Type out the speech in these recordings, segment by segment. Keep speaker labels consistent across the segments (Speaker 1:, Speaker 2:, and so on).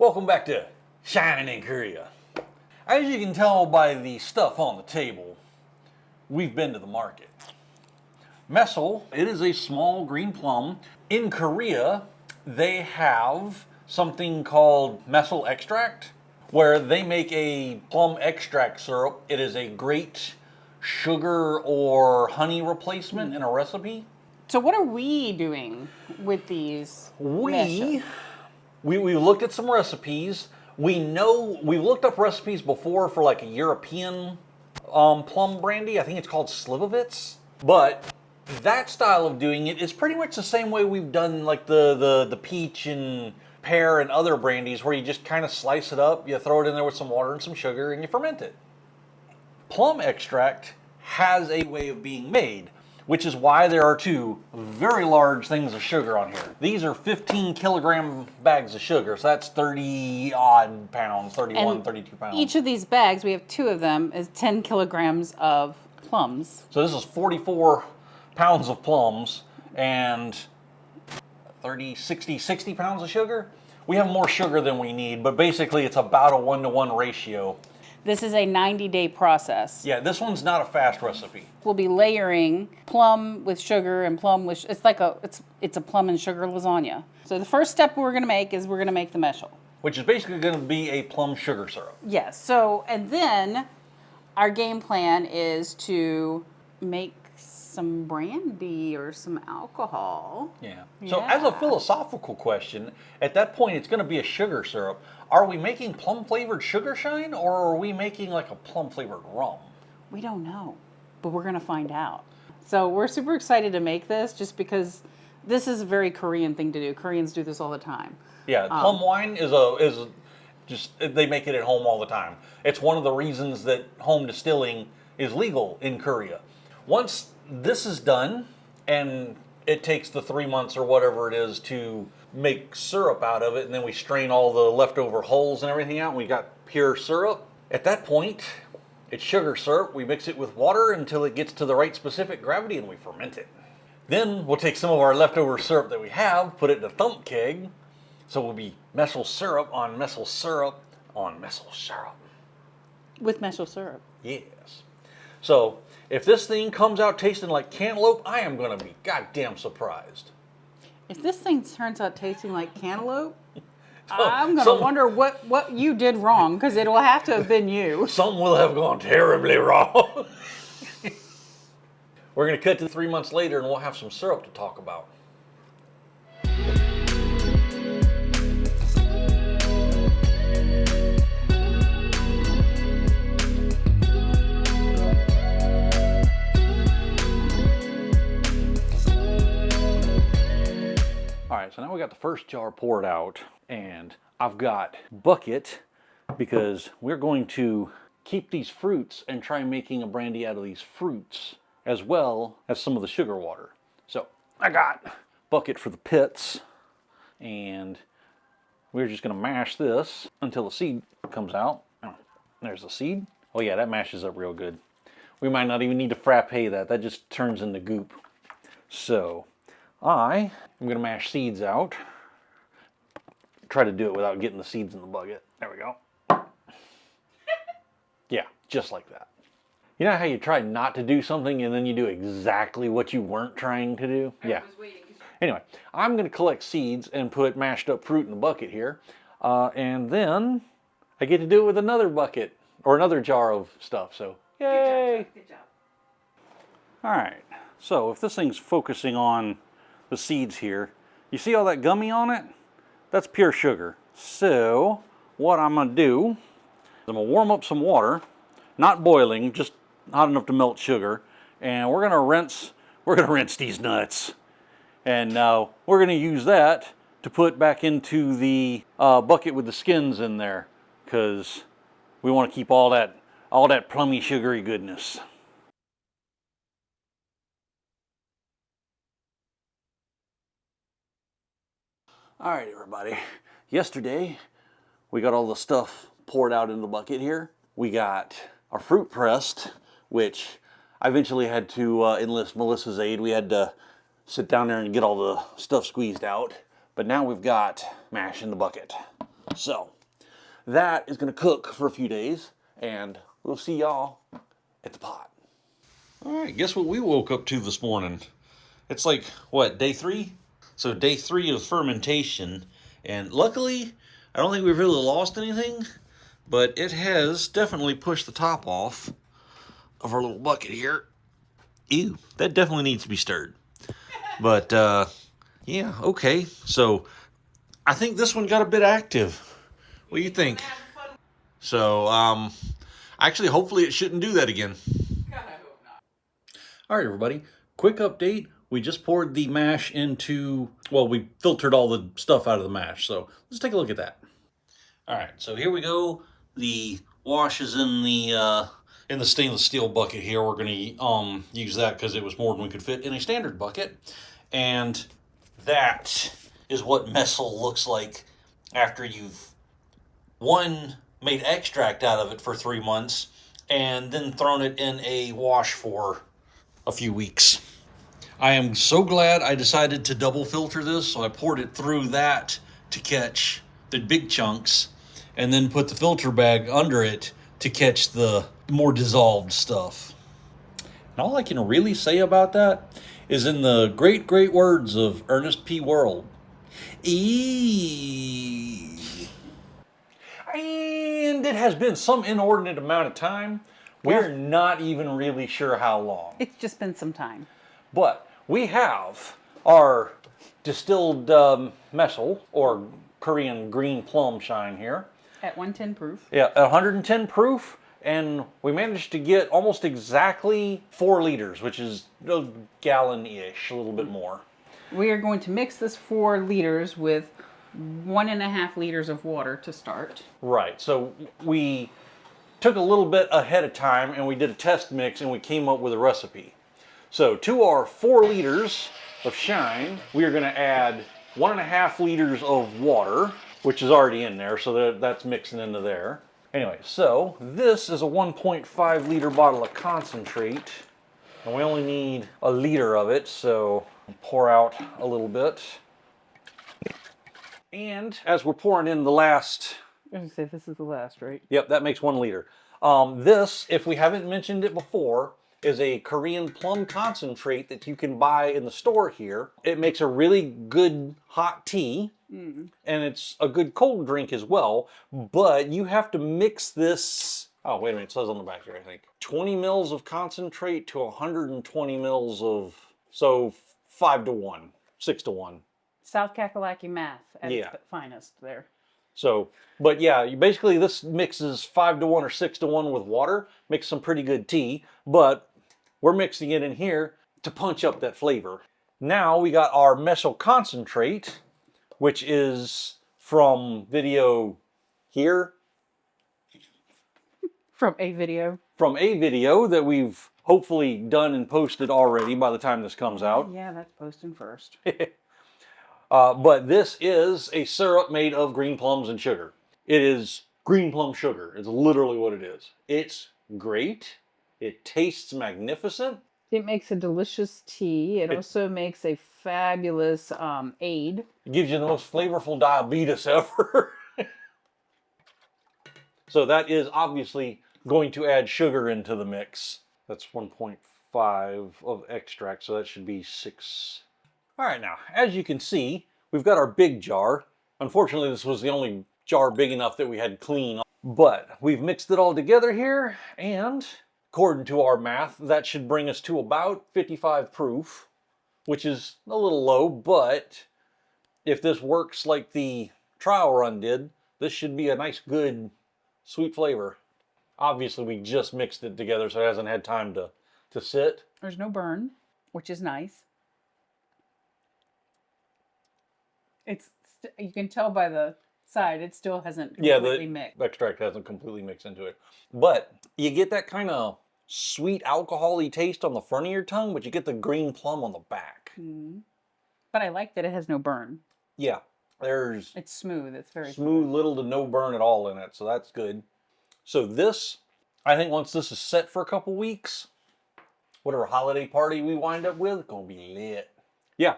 Speaker 1: Welcome back to Shining in Korea. As you can tell by the stuff on the table, we've been to the market. Maesil, it is a small green plum. In Korea, they have something called Maesil extract, where they make a plum extract syrup. It is a great sugar or honey replacement in a recipe.
Speaker 2: So what are we doing with these meshes?
Speaker 1: We looked at some recipes. We know we've looked up recipes before for like a European plum brandy. I think it's called Slivovitz. But that style of doing it is pretty much the same way we've done like the peach and pear and other brandies, where you just kind of slice it up, you throw it in there with some water and some sugar, and you ferment it. Plum extract has a way of being made, which is why there are two very large things of sugar on here. These are 15 kilogram bags of sugar, so that's 30 odd pounds, 31, and 32 pounds.
Speaker 2: Each of these bags, we have 2 of them, is 10 kilograms of plums.
Speaker 1: So this is 44 pounds of plums and 60 pounds of sugar. We have more sugar than we need, but basically it's about a 1-to-1 ratio.
Speaker 2: This is a 90-day process.
Speaker 1: Yeah, this one's not a fast recipe.
Speaker 2: We'll be layering plum with sugar and plum with, it's like it's a plum and sugar lasagna. So the first step we're gonna make is we're gonna make the Maesil.
Speaker 1: Which is basically gonna be a plum sugar syrup.
Speaker 2: Yes, so, and then our game plan is to make some brandy or some alcohol.
Speaker 1: Yeah. So as a philosophical question, at that point it's gonna be a sugar syrup. Are we making plum flavored sugar shine, or are we making like a plum flavored rum?
Speaker 2: We don't know, but we're gonna find out. So we're super excited to make this just because this is a very Korean thing to do. Koreans do this all the time.
Speaker 1: Yeah, plum wine is just, they make it at home all the time. It's one of the reasons that home distilling is legal in Korea. Once this is done, and it takes the 3 months or whatever it is to make syrup out of it, and then we strain all the leftover hulls and everything out, and we got pure syrup. At that point, it's sugar syrup. We mix it with water until it gets to the right specific gravity, and we ferment it. Then we'll take some of our leftover syrup that we have, put it in a thump keg, so we'll be Maesil syrup on Maesil syrup on Maesil syrup.
Speaker 2: With Maesil syrup.
Speaker 1: Yes. So if this thing comes out tasting like cantaloupe, I am going to be goddamn surprised.
Speaker 2: If this thing turns out tasting like cantaloupe, I'm going to wonder what you did wrong, because it will have to have been you.
Speaker 1: Something will have gone terribly wrong. We're going to cut to 3 months later, and we'll have some syrup to talk about. So now we got the first jar poured out, and I've got bucket because we're going to keep these fruits and try making a brandy out of these fruits as well as some of the sugar water. So I got bucket for the pits, and we're just going to mash this until the seed comes out. Oh, there's the seed. Oh yeah, that mashes up real good. We might not even need to frappe that just turns into goop. So I'm going to mash seeds out. Try to do it without getting the seeds in the bucket. There we go. Yeah, just like that. You know how you try not to do something and then you do exactly what you weren't trying to do? Yeah. Anyway, I'm going to collect seeds and put mashed up fruit in the bucket here. And then I get to do it with another bucket or another jar of stuff. So, yay!
Speaker 2: Good job.
Speaker 1: All right. So if this thing's focusing on the seeds here, you see all that gummy on it? That's pure sugar. So what I'm gonna do is I'm gonna warm up some water, not boiling, just hot enough to melt sugar, and we're gonna rinse these nuts, and we're gonna use that to put back into the bucket with the skins in there, because we want to keep all that plummy sugary goodness. All right, everybody. Yesterday, we got all the stuff poured out in the bucket here. We got our fruit pressed, which I eventually had to enlist Melissa's aid. We had to sit down there and get all the stuff squeezed out. But now we've got mash in the bucket. So that is going to cook for a few days, and we'll see y'all at the pot. All right, guess what we woke up to this morning? It's like, what, day 3? So day 3 of fermentation, and luckily, I don't think we've really lost anything, but it has definitely pushed the top off of our little bucket here. Ew, that definitely needs to be stirred. But, yeah, okay. So, I think this one got a bit active. What do you think? So, actually, hopefully it shouldn't do that again.
Speaker 2: God, I hope not.
Speaker 1: All right, everybody. Quick update. We just poured the mash into, well, we filtered all the stuff out of the mash. So let's take a look at that. All right, so here we go. The wash is in the stainless steel bucket here. We're going to use that because it was more than we could fit in a standard bucket. And that is what Maesil looks like after you've, one, made extract out of it for 3 months and then thrown it in a wash for a few weeks. I am so glad I decided to double filter this, so I poured it through that to catch the big chunks and then put the filter bag under it to catch the more dissolved stuff. And all I can really say about that is in the great, great words of Ernest P. Worrell, eee. And it has been some inordinate amount of time. We're not even really sure how long.
Speaker 2: It's just been some time.
Speaker 1: But we have our distilled Maesil, or Korean green plum shine here.
Speaker 2: At 110 proof.
Speaker 1: Yeah, at 110 proof. And we managed to get almost exactly 4 liters, which is a gallon-ish, a little bit more.
Speaker 2: We are going to mix this 4 liters with 1.5 liters of water to start.
Speaker 1: Right, so we took a little bit ahead of time and we did a test mix and we came up with a recipe. So to our 4 liters of shine, we are going to add 1.5 liters of water, which is already in there, so that's mixing into there. Anyway, so this is a 1.5 liter bottle of concentrate, and we only need a liter of it, so pour out a little bit. And as we're pouring in the last...
Speaker 2: I was going to say, this is the last, right?
Speaker 1: Yep, that makes 1 liter. This, if we haven't mentioned it before, is a Korean plum concentrate that you can buy in the store here. It makes a really good hot tea, and it's a good cold drink as well, but you have to mix this... Oh, wait a minute, it says on the back here, I think. 20 mils of concentrate to 120 mils of... So 5 to 1, 6 to 1.
Speaker 2: South Kakalaki math at
Speaker 1: Yeah.
Speaker 2: its finest there.
Speaker 1: So, but yeah, basically this mixes 5 to 1 or 6 to 1 with water, makes some pretty good tea, but we're mixing it in here to punch up that flavor. Now we got our Maesil concentrate, which is from video here.
Speaker 2: From a video.
Speaker 1: From a video that we've hopefully done and posted already by the time this comes out.
Speaker 2: Yeah, that's posting first.
Speaker 1: But this is a syrup made of green plums and sugar. It is green plum sugar. It's literally what it is. It's great. It tastes magnificent.
Speaker 2: It makes a delicious tea. It also makes a fabulous aid.
Speaker 1: It gives you the most flavorful diabetes ever. So that is obviously going to add sugar into the mix. That's 1.5 of extract, so that should be 6. All right, now, as you can see, we've got our big jar. Unfortunately, this was the only jar big enough that we had clean. But we've mixed it all together here, and according to our math, that should bring us to about 55 proof, which is a little low, but if this works like the trial run did, this should be a nice, good, sweet flavor. Obviously, we just mixed it together, so it hasn't had time to sit.
Speaker 2: There's no burn, which is nice. It's you can tell by the side, it still hasn't completely mixed.
Speaker 1: The extract hasn't completely mixed into it. But you get that kind of sweet alcohol-y taste on the front of your tongue, but you get the green plum on the back.
Speaker 2: But I like that it has no burn.
Speaker 1: Yeah,
Speaker 2: it's smooth. It's very
Speaker 1: smooth, little to no burn at all in it, so that's good. So this, I think once this is set for a couple weeks, whatever holiday party we wind up with, it's gonna be lit. Yeah,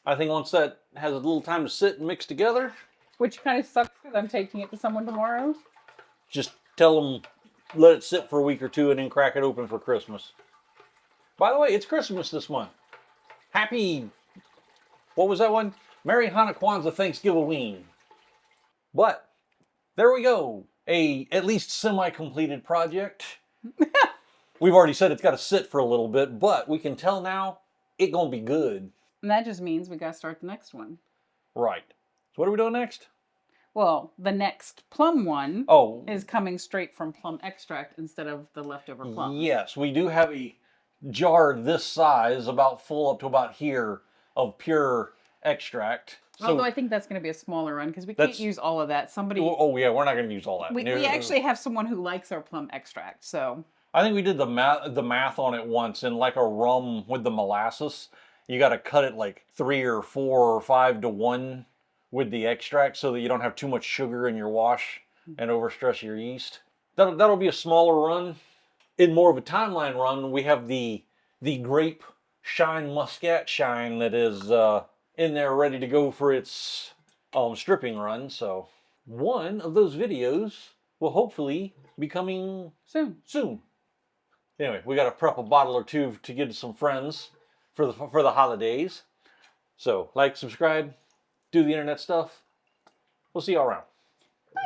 Speaker 1: I think once that has a little time to sit and mix together,
Speaker 2: which kind of sucks because I'm taking it to someone tomorrow.
Speaker 1: Just tell them, let it sit for a week or two and then crack it open for Christmas. By the way, it's Christmas this month. Happy, what was that one? Merry Hanukkah, Kwanzaa, Thanksgiving. But there we go. A at least semi-completed project. We've already said it's got to sit for a little bit, but we can tell now it's going to be good.
Speaker 2: And that just means we got to start the next one.
Speaker 1: Right. So what are we doing next?
Speaker 2: Well, the next plum one is coming straight from plum extract instead of the leftover plum.
Speaker 1: Yes, we do have a jar this size, about full up to about here, of pure extract. So
Speaker 2: although I think that's going to be a smaller run because we can't use all of that.
Speaker 1: Oh yeah, we're not going to use all that.
Speaker 2: We actually have someone who likes our plum extract, so.
Speaker 1: I think we did the math on it once, and like a rum with the molasses, you got to cut it like 3 or 4 or 5 to 1 with the extract so that you don't have too much sugar in your wash and overstress your yeast. That'll be a smaller run. In more of a timeline run, we have the grape shine muscat shine that is in there ready to go for its stripping run. So one of those videos will hopefully be coming soon. Anyway, we got to prep a bottle or two to give to some friends for the holidays. So like, subscribe, do the internet stuff. We'll see y'all around.
Speaker 2: Bye.